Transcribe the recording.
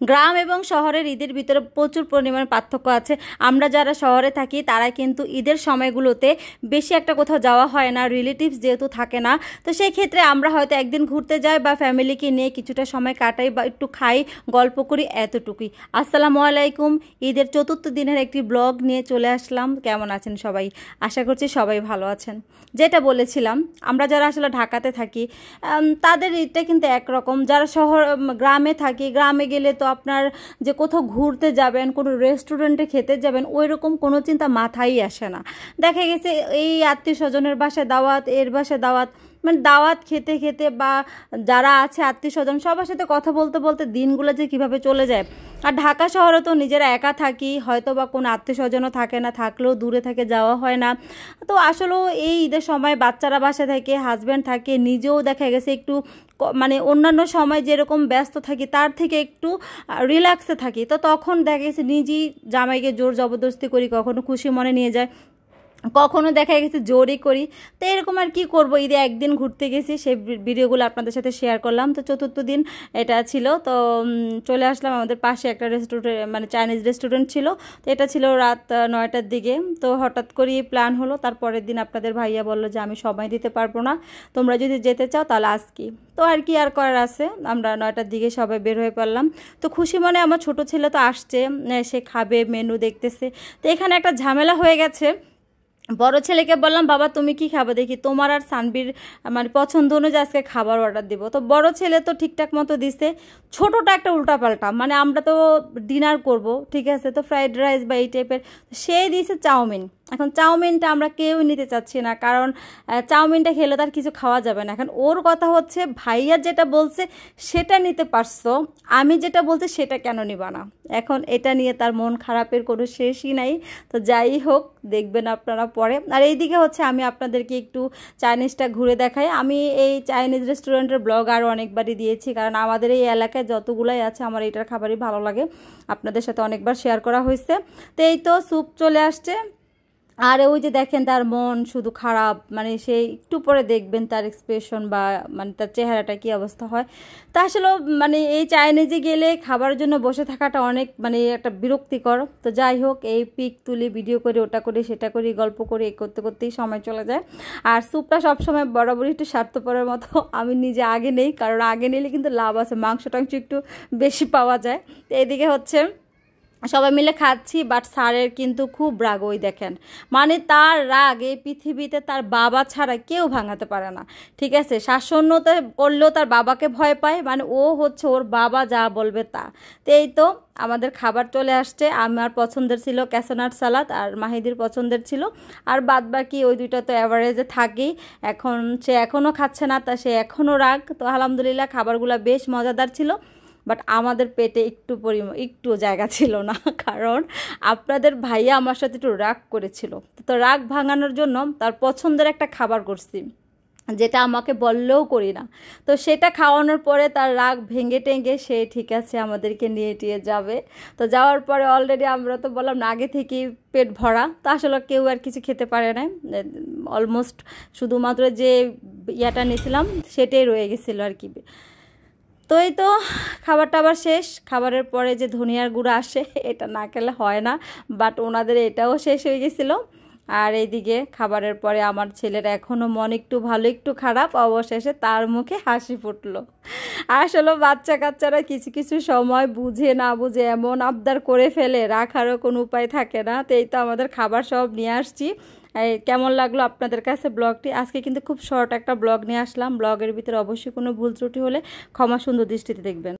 গ্রাম এবং শহরের ঈদের ভিতরে প্রচুর পরিমাণ পার্থক্য আছে। আমরা যারা শহরে থাকি তারা কিন্তু ঈদের সময়গুলোতে বেশি একটা কোথাও যাওয়া হয় না, রিলেটিভস যেহেতু থাকে না। তো সেই ক্ষেত্রে আমরা হয়তো একদিন ঘুরতে যাই বা ফ্যামিলিকে নিয়ে কিছুটা সময় কাটাই বা একটু খাই, গল্প করি, এতটুকুই। আসসালামু আলাইকুম। ঈদের চতুর্থ দিনের একটি ব্লগ নিয়ে চলে আসলাম। কেমন আছেন সবাই? আশা করছি সবাই ভালো আছেন। যেটা বলেছিলাম, আমরা যারা আসলে ঢাকাতে থাকি তাদের ঈদটা কিন্তু একরকম। যারা গ্রামে থাকি, গ্রামে গেলে তো আপনার যে কোথাও ঘুরতে যাবেন, কোনো রেস্টুরেন্টে খেতে যাবেন, ওই রকম কোনো চিন্তা মাথায় আসে না। দেখা গেছে এই আত্মীয় স্বজনের বাসায় দাওয়াত, এর বাসায় দাওয়াত, মানে দাওয়াত খেতে খেতে বা যারা আছে আত্মীয় স্বজন সবার সাথে কথা বলতে বলতে দিনগুলো যে কীভাবে চলে যায়। আর ঢাকা শহরে তো নিজেরা একা থাকি, হয়তো বা কোনো আত্মীয় স্বজনও থাকে না, থাকলেও দূরে থেকে যাওয়া হয় না। তো আসলেও এই ঈদের সময় বাচ্চারা বাসায় থাকে, হাজব্যান্ড থাকে, নিজেও দেখা গেছে একটু মানে অন্যান্য সময় যেরকম ব্যস্ত থাকি তার থেকে একটু রিল্যাক্সে থাকি। তো তখন দেখা গেছে নিজেই জামাইকে জোর জবরদস্তি করি, কখনো খুশি মনে নিয়ে যায়, কখনো দেখা গেছে জোরই করি। তো এরকম আর কি করবো। ঈদে একদিন ঘুরতে গেছি, সেই ভিডিওগুলো আপনাদের সাথে শেয়ার করলাম। তো চতুর্থ দিন এটা ছিল। তো চলে আসলাম, আমাদের পাশে একটা রেস্টুরেন্ট, মানে চাইনিজ রেস্টুরেন্ট ছিল। তো এটা ছিল রাত 9টার দিকে। তো হঠাৎ করেই প্ল্যান হলো। তারপরের দিন আপনাদের ভাইয়া বললো যে আমি সময় দিতে পারবো না, তোমরা যদি যেতে চাও তাহলে আজকে। তো আর কি আর করার আছে, আমরা 9টার দিকে সবাই বের হয়ে পড়লাম। তো খুশি মনে আমার ছোট ছেলে তো আসছে, সে খাবে, মেনু দেখতেছে। তো এখানে একটা ঝামেলা হয়ে গেছে। বড় ছেলেকে বললাম, বাবা তুমি কি খাবে দেখি, তোমার আর সানবির মানে পছন্দ অনুযায়ী আজকে খাবার অর্ডার দিব। তো বড় ছেলে তো ঠিকঠাক মতো দিছে, ছোটোটা একটা উল্টাপাল্টা, মানে আমরা তো ডিনার করব, ঠিক আছে, তো ফ্রাইড রাইস বা এই টাইপের, সে দিয়েছে চাউমিন। এখন চাউমিনটা আমরা কেউ নিতে চাচ্ছি না, কারণ চাউমিনটা খেলে তার কিছু খাওয়া যাবে না। এখন ওর কথা হচ্ছে, ভাইয়া যেটা বলছে সেটা নিতে পারছো, আমি যেটা বলছি সেটা কেন নিবা না। এখন এটা নিয়ে তার মন খারাপের কোনো শেষই নাই। তো যাই হোক, দেখবেন আপনারা পরে। আর এইদিকে হচ্ছে আমি আপনাদেরকে একটু চাইনিজটা ঘুরে দেখাই। আমি এই চাইনিজ রেস্টুরেন্টের ব্লগ আরও অনেকবারই দিয়েছি, কারণ আমাদের এই এলাকায় যতগুলাই আছে আমার এইটার খাবারই ভালো লাগে, আপনাদের সাথে অনেকবার শেয়ার করা হয়েছে। তো এই তো স্যুপ চলে আসছে। আর ওই যে দেখেন তার মন শুধু খারাপ, মানে সে একটু পরে দেখবেন তার এক্সপ্রেশন বা মানে তার চেহারাটা কী অবস্থা হয়। তা আসলে মানে এই চাইনিজে গেলে খাবারের জন্য বসে থাকাটা অনেক মানে একটা বিরক্তিকর। তো যাই হোক, এই পিক তুলি, ভিডিও করে, ওটা করি, সেটা করি, গল্প করি, এই করতে করতেই সময় চলে যায়। আর স্যুপটা সবসময় বরাবরই একটু স্বার্থপরের মতো আমি নিজে আগে নেই, কারণ আগে নিলে কিন্তু লাভ আছে, মাংস টাংস একটু বেশি পাওয়া যায়। তো এদিকে হচ্ছে সবাই মিলে খাচ্ছি, বাট স্যারের কিন্তু খুব রাগ। ওই দেখেন, মানে তার রাগ এই পৃথিবীতে তার বাবা ছাড়া কেউ ভাঙাতে পারে না, ঠিক আছে। শাসনতে করলেও তার বাবাকে ভয় পায়, মানে ও হচ্ছে ওর বাবা যা বলবে তা। তো এই তো আমাদের খাবার চলে আসছে। আমার পছন্দের ছিল ক্যাসোনাট সালাদ, আর মাহিদির পছন্দের ছিল, আর বাদ বাকি ওই দুইটা তো অ্যাভারেজে থাকেই। এখন সে এখনও খাচ্ছে না, তা সে এখনও রাগ। তো আলহামদুলিল্লাহ খাবারগুলো বেশ মজাদার ছিল, বাট আমাদের পেটে একটু জায়গা ছিল না, কারণ আপনাদের ভাইয়া আমার সাথে একটু রাগ করেছিল। তো রাগ ভাঙানোর জন্য তার পছন্দের একটা খাবার করছি, যেটা আমাকে বললেও করি না। তো সেটা খাওয়ানোর পরে তার রাগ ভেঙে টেঙ্গে সে ঠিক আছে আমাদেরকে নিয়ে টিয়ে যাবে। তো যাওয়ার পরে অলরেডি আমরা তো বললাম না, আগে থেকেই পেট ভরা। তো আসলে কেউ আর কিছু খেতে পারে না, অলমোস্ট শুধুমাত্র যে ইয়াটা নিয়েছিলাম সেটাই রয়ে গেছিলো আর কি। তো এই তো খাবার টাবার শেষ। খাবারের পরে যে ধনিয়ার গুঁড়া আসে, এটা না খেলে হয় না, বাট ওনাদের এটাও শেষ হয়ে গেছিলো। আর এইদিকে খাবারের পরে আমার ছেলের এখনও মন একটু ভালো একটু খারাপ, অবশেষে তার মুখে হাসি ফুটলো। আসলে বাচ্চা কাচ্চারা কিছু কিছু সময় বুঝে না বুঝে এমন আবদার করে ফেলে, রাখারও কোনো উপায় থাকে না। তো এই তো আমাদের খাবার সব নিয়ে আসছি। কেমন লাগলো আপনাদের কাছে ব্লগটি? আজকে কিন্তু খুব শর্ট একটা ব্লগ নিয়ে আসলাম। ব্লগের ভিতরে অবশ্যই কোনো ভুল ত্রুটি হলে ক্ষমা সুন্দর দৃষ্টিতে দেখবেন।